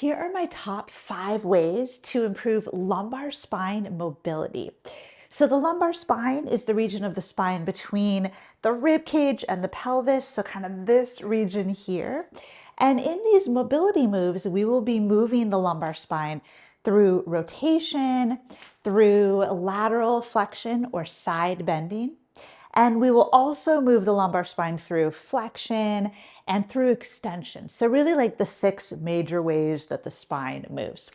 here are my top 5 ways to improve lumbar spine mobility. So the lumbar spine is the region of the spine between the rib cage and the pelvis, so kind of this region here. And in these mobility moves, we will be moving the lumbar spine through rotation, through lateral flexion or side bending. And we will also move the lumbar spine through flexion and through extension. So really like the 6 major ways that the spine moves.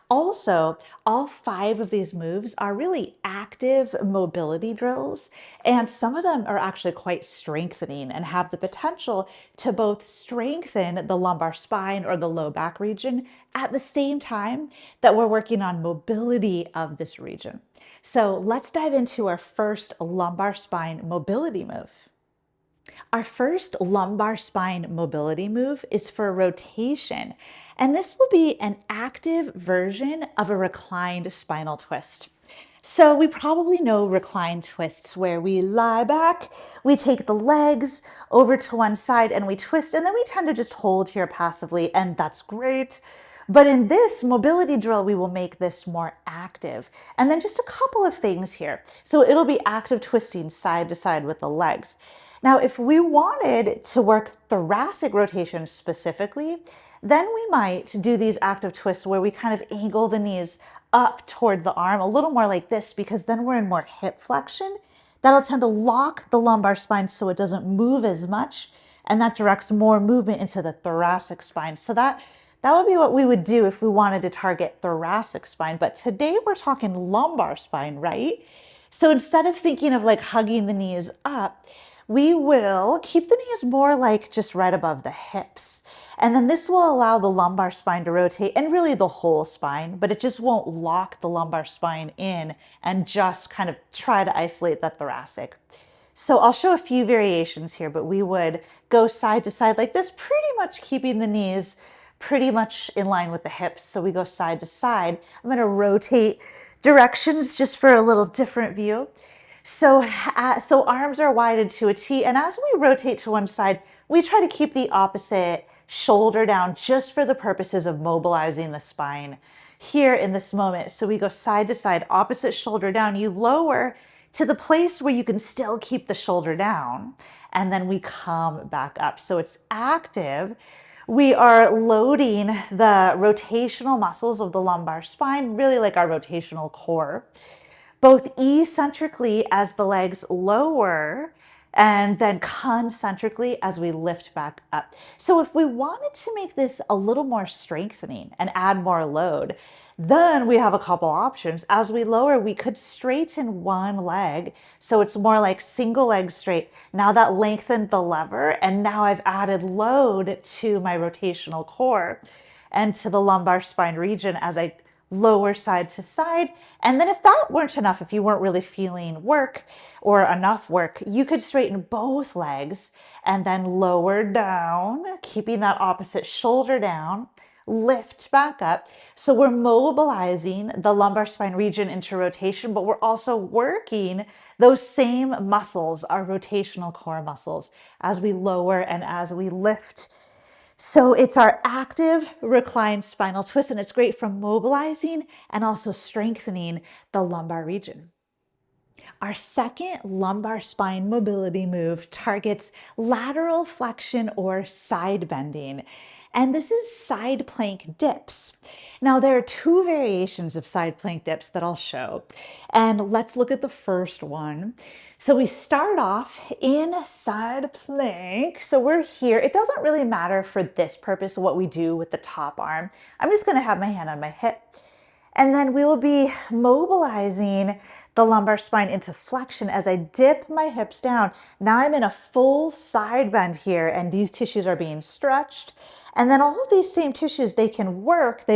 Also, all 5 of these moves are really active mobility drills, and some of them are actually quite strengthening and have the potential to both strengthen the lumbar spine or the low back region at the same time that we're working on mobility of this region. So let's dive into our first lumbar spine mobility move. Our first lumbar spine mobility move is for rotation, and this will be an active version of a reclined spinal twist. So we probably know reclined twists where we lie back, we take the legs over to one side and we twist, and then we tend to just hold here passively, and that's great. But in this mobility drill, we will make this more active. And then just a couple of things here. So it'll be active twisting side to side with the legs. Now, if we wanted to work thoracic rotation specifically, then we might do these active twists where we kind of angle the knees up toward the arm, a little more like this, because then we're in more hip flexion. That'll tend to lock the lumbar spine so it doesn't move as much, and that directs more movement into the thoracic spine. So that would be what we would do if we wanted to target thoracic spine. But today we're talking lumbar spine, right? So instead of thinking of like hugging the knees up, we will keep the knees more like just right above the hips. And then this will allow the lumbar spine to rotate, and really the whole spine, but it just won't lock the lumbar spine in and just kind of try to isolate the thoracic. So I'll show a few variations here, but we would go side to side like this, pretty much keeping the knees pretty much in line with the hips. So we go side to side. I'm going to rotate directions just for a little different view. So arms are widened to a T, and as we rotate to one side, we try to keep the opposite shoulder down just for the purposes of mobilizing the spine here in this moment. So we go side to side, opposite shoulder down. You lower to the place where you can still keep the shoulder down, and then we come back up. So it's active. We are loading the rotational muscles of the lumbar spine, really like our rotational core, both eccentrically as the legs lower and then concentrically as we lift back up. So if we wanted to make this a little more strengthening and add more load, then we have a couple options. As we lower, we could straighten one leg. So it's more like single leg straight. Now that lengthened the lever, and now I've added load to my rotational core and to the lumbar spine region as I lower side to side. And then if that weren't enough, if you weren't really feeling work or enough work, you could straighten both legs and then lower down, keeping that opposite shoulder down, lift back up. So we're mobilizing the lumbar spine region into rotation, but we're also working those same muscles, our rotational core muscles, as we lower and as we lift. So it's our active reclined spinal twist, and it's great for mobilizing and also strengthening the lumbar region. Our second lumbar spine mobility move targets lateral flexion or side bending, and this is side plank dips. Now, there are 2 variations of side plank dips that I'll show, and let's look at the first one. So we start off in side plank. So we're here. It doesn't really matter for this purpose what we do with the top arm. I'm just going to have my hand on my hip. And then we will be mobilizing the lumbar spine into flexion as I dip my hips down. Now I'm in a full side bend here, and these tissues are being stretched. And then all of these same tissues, they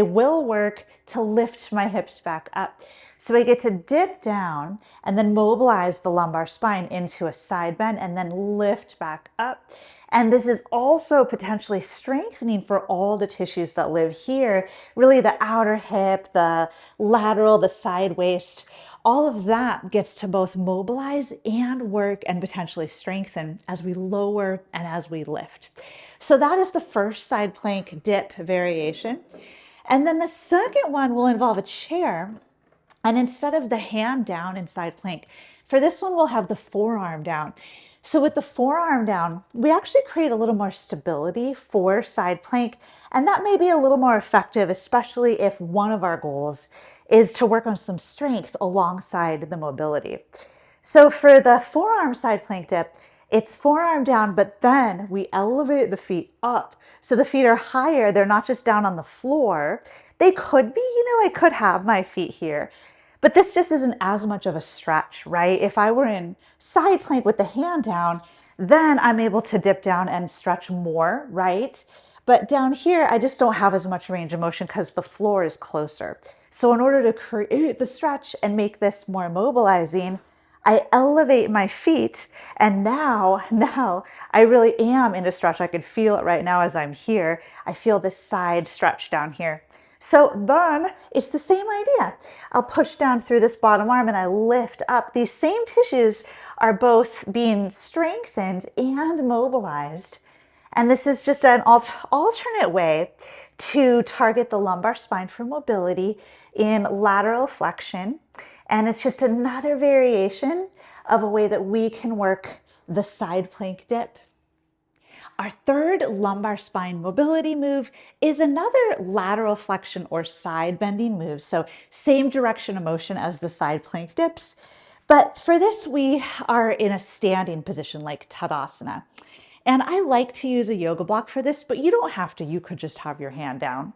will work to lift my hips back up. So I get to dip down and then mobilize the lumbar spine into a side bend and then lift back up. And this is also potentially strengthening for all the tissues that live here, really the outer hip, the lateral, the side waist. All of that gets to both mobilize and work and potentially strengthen as we lower and as we lift. So that is the first side plank dip variation. And then the second one will involve a chair. And instead of the hand down in side plank, for this one, we'll have the forearm down. So with the forearm down, we actually create a little more stability for side plank. And that may be a little more effective, especially if one of our goals is to work on some strength alongside the mobility. So for the forearm side plank dip, it's forearm down, but then we elevate the feet up. So the feet are higher. They're not just down on the floor. They could be, I could have my feet here, but this just isn't as much of a stretch, right? If I were in side plank with the hand down, then I'm able to dip down and stretch more, right? But down here, I just don't have as much range of motion because the floor is closer. So in order to create the stretch and make this more mobilizing, I elevate my feet, and now I really am in a stretch. I can feel it right now as I'm here. I feel this side stretch down here. So then it's the same idea. I'll push down through this bottom arm and I lift up. These same tissues are both being strengthened and mobilized. And this is just an alternate way to target the lumbar spine for mobility in lateral flexion. And it's just another variation of a way that we can work the side plank dip. Our third lumbar spine mobility move is another lateral flexion or side bending move. So same direction of motion as the side plank dips. But for this, we are in a standing position like Tadasana. And I like to use a yoga block for this, but you don't have to. You could just have your hand down.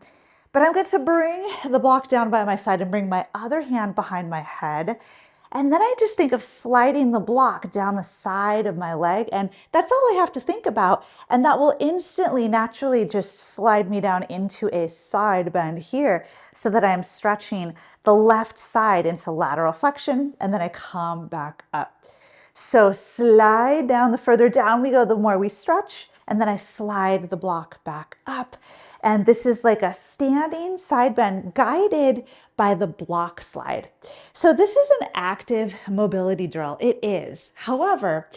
But I'm going to bring the block down by my side and bring my other hand behind my head. And then I just think of sliding the block down the side of my leg. And that's all I have to think about. And that will instantly, naturally just slide me down into a side bend here so that I'm stretching the left side into lateral flexion. And then I come back up. So slide down, the further down we go, the more we stretch. And then I slide the block back up. And this is like a standing side bend guided by the block slide. So this is an active mobility drill. It is. However,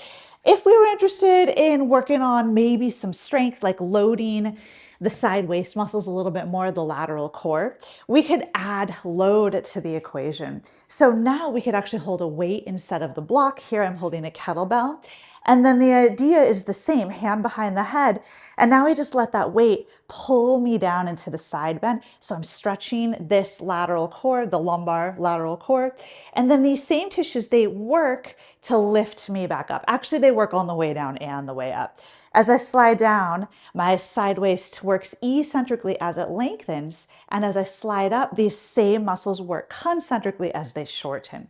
if we were interested in working on maybe some strength, like loading the side waist muscles a little bit more, the lateral core, we could add load to the equation. So now we could actually hold a weight instead of the block. Here I'm holding a kettlebell. And then the idea is the same, hand behind the head. And now I just let that weight pull me down into the side bend. So I'm stretching this lateral core, the lumbar lateral core. And then these same tissues, they work to lift me back up. Actually, they work on the way down and the way up. As I slide down, my side waist works eccentrically as it lengthens. And as I slide up, these same muscles work concentrically as they shorten.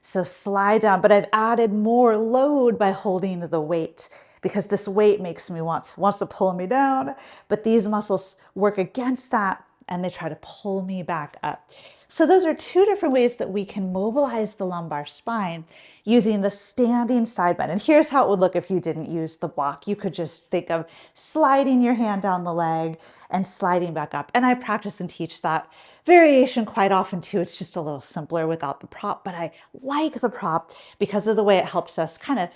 So slide down, but I've added more load by holding the weight because this weight makes me wants to pull me down, but these muscles work against that and they try to pull me back up. So those are two different ways that we can mobilize the lumbar spine using the standing side bend. And here's how it would look if you didn't use the block. You could just think of sliding your hand down the leg and sliding back up. And I practice and teach that variation quite often too. It's just a little simpler without the prop, but I like the prop because of the way it helps us kind of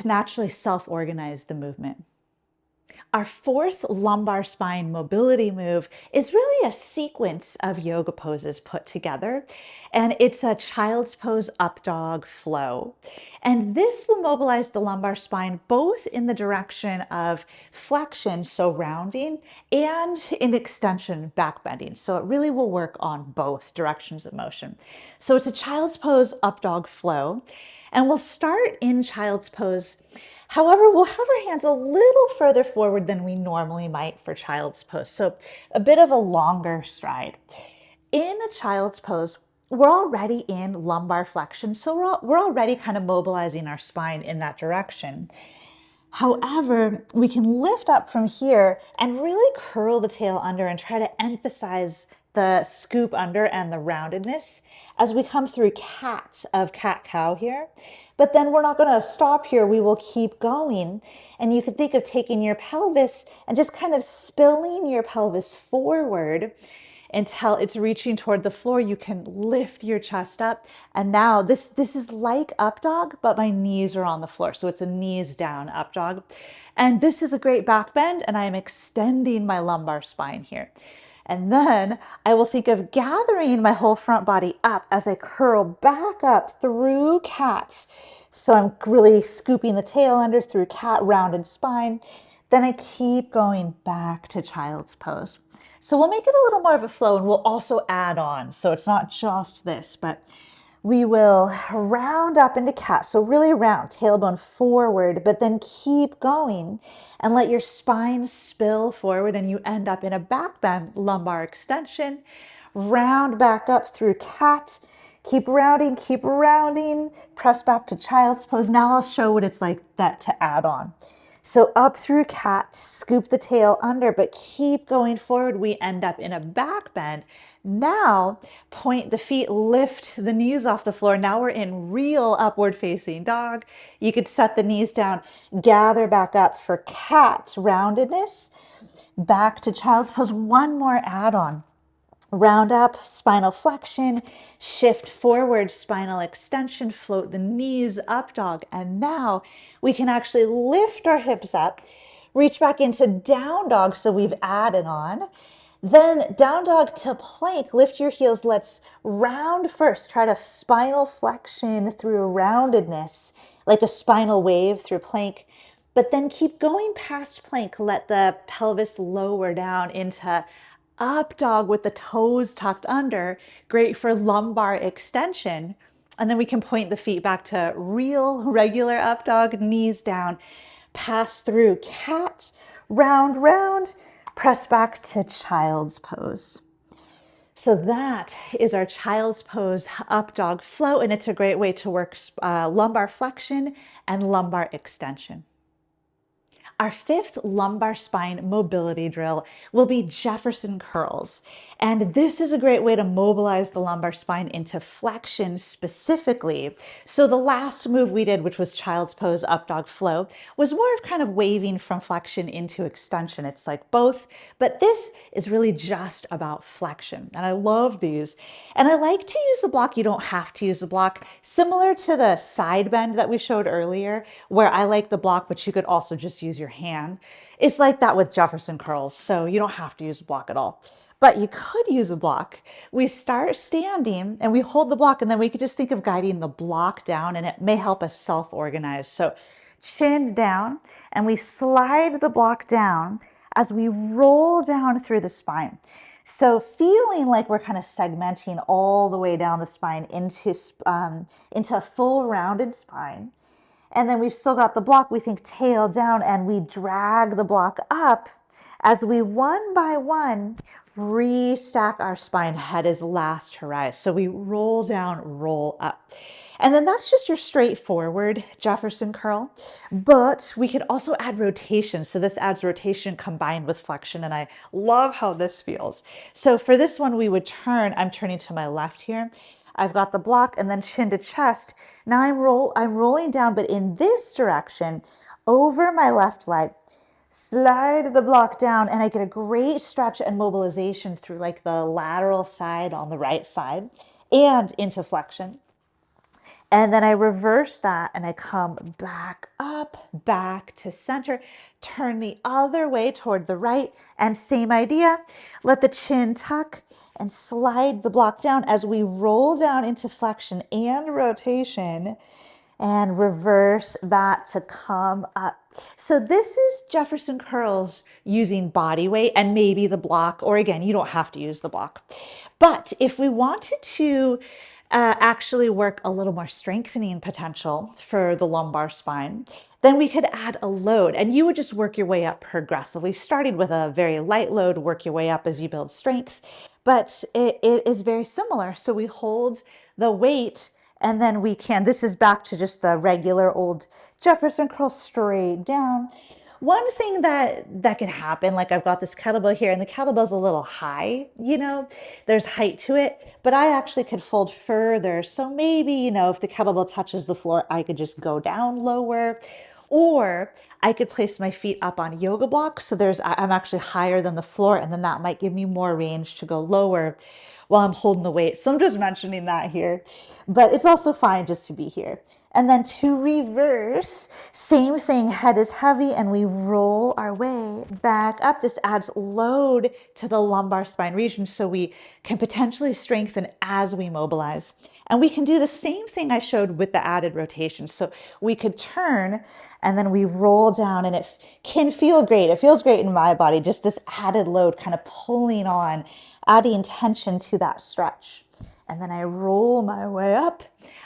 naturally self-organize the movement. Our fourth lumbar spine mobility move is really a sequence of yoga poses put together, and it's a child's pose up dog flow. And this will mobilize the lumbar spine both in the direction of flexion, so rounding, and in extension, back bending. So it really will work on both directions of motion. So it's a child's pose up dog flow, and we'll start in child's pose. However, we'll have our hands a little further forward than we normally might for child's pose. So a bit of a longer stride. In a child's pose, we're already in lumbar flexion. So we're already kind of mobilizing our spine in that direction. However, we can lift up from here and really curl the tail under and try to emphasize the scoop under and the roundedness as we come through cat-cow here. But then we're not going to stop here. We will keep going. And you could think of taking your pelvis and just kind of spilling your pelvis forward until it's reaching toward the floor. You can lift your chest up. And now this is like up dog, but my knees are on the floor. So it's a knees down up dog. And this is a great back bend, and I am extending my lumbar spine here. And then I will think of gathering my whole front body up as I curl back up through cat. So I'm really scooping the tail under through cat, rounded spine. Then I keep going back to child's pose. So we'll make it a little more of a flow, and we'll also add on. So it's not just this, but we will round up into cat. So really round, tailbone forward, but then keep going and let your spine spill forward, and you end up in a back bend, lumbar extension. Round back up through cat. Keep rounding, press back to child's pose. Now I'll show what it's like that to add on. So up through cat, scoop the tail under, but keep going forward. We end up in a back bend. Now point the feet, lift the knees off the floor. Now we're in real upward facing dog. You could set the knees down, gather back up for cat roundedness, back to child's pose. One more add on. Round up, spinal flexion, shift forward, spinal extension, float the knees up dog. And now we can actually lift our hips up, reach back into down dog. So we've added on. Then down dog to plank, lift your heels. Let's round first. Try to spinal flexion through roundedness, like a spinal wave through plank. But then keep going past plank. Let the pelvis lower down into up dog with the toes tucked under, great for lumbar extension. And then we can point the feet back to real regular up dog, knees down, pass through cat, round, press back to child's pose. So that is our child's pose up dog flow, and it's a great way to work lumbar flexion and lumbar extension. Our fifth lumbar spine mobility drill will be Jefferson curls. And this is a great way to mobilize the lumbar spine into flexion specifically. So the last move we did, which was child's pose up dog flow, was more of kind of waving from flexion into extension. It's like both, but this is really just about flexion. And I love these. And I like to use a block. You don't have to use a block. Similar to the side bend that we showed earlier, where I like the block, but you could also just use your hand. It's like that with Jefferson curls, so you don't have to use a block at all. But you could use a block. We start standing and we hold the block, and then we could just think of guiding the block down, and it may help us self-organize. So chin down, and we slide the block down as we roll down through the spine. So feeling like we're kind of segmenting all the way down the spine into a full rounded spine. And then we've still got the block. We think tail down, and we drag the block up as we one by one restack our spine. Head is last to rise. So we roll down, roll up. And then that's just your straightforward Jefferson curl. But we could also add rotation. So this adds rotation combined with flexion. And I love how this feels. So for this one, we would turn. I'm turning to my left here. I've got the block, and then chin to chest. Now I'm rolling down, but in this direction, over my left leg. Slide the block down, and I get a great stretch and mobilization through like the lateral side on the right side and into flexion. And then I reverse that, and I come back up, back to center, turn the other way toward the right, and same idea. Let the chin tuck and slide the block down as we roll down into flexion and rotation, and reverse that to come up. So this is Jefferson curls using body weight and maybe the block, or again, you don't have to use the block. But if we wanted to actually work a little more strengthening potential for the lumbar spine, then we could add a load, and you would just work your way up progressively, starting with a very light load, work your way up as you build strength. But it is very similar. So we hold the weight, and then we can, this is back to just the regular old Jefferson curl straight down. One thing that can happen, like I've got this kettlebell here, and the kettlebell's a little high, there's height to it, but I actually could fold further. So maybe, if the kettlebell touches the floor, I could just go down lower. Or I could place my feet up on yoga blocks. So I'm actually higher than the floor, and then that might give me more range to go lower while I'm holding the weight. So I'm just mentioning that here, but it's also fine just to be here. And then to reverse, same thing, head is heavy and we roll our way back up. This adds load to the lumbar spine region so we can potentially strengthen as we mobilize. And we can do the same thing I showed with the added rotation. So we could turn and then we roll down, and it can feel great. It feels great in my body, just this added load kind of pulling on, adding tension to that stretch. And then I roll my way up.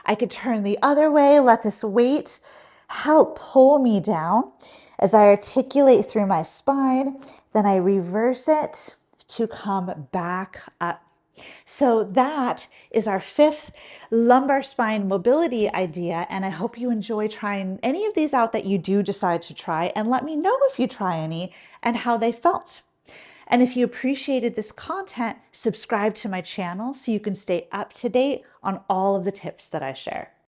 I could turn the other way, let this weight help pull me down as I articulate through my spine. Then I reverse it to come back up. So that is our 5th lumbar spine mobility idea. And I hope you enjoy trying any of these out that you do decide to try, and let me know if you try any and how they felt. And if you appreciated this content, subscribe to my channel so you can stay up to date on all of the tips that I share.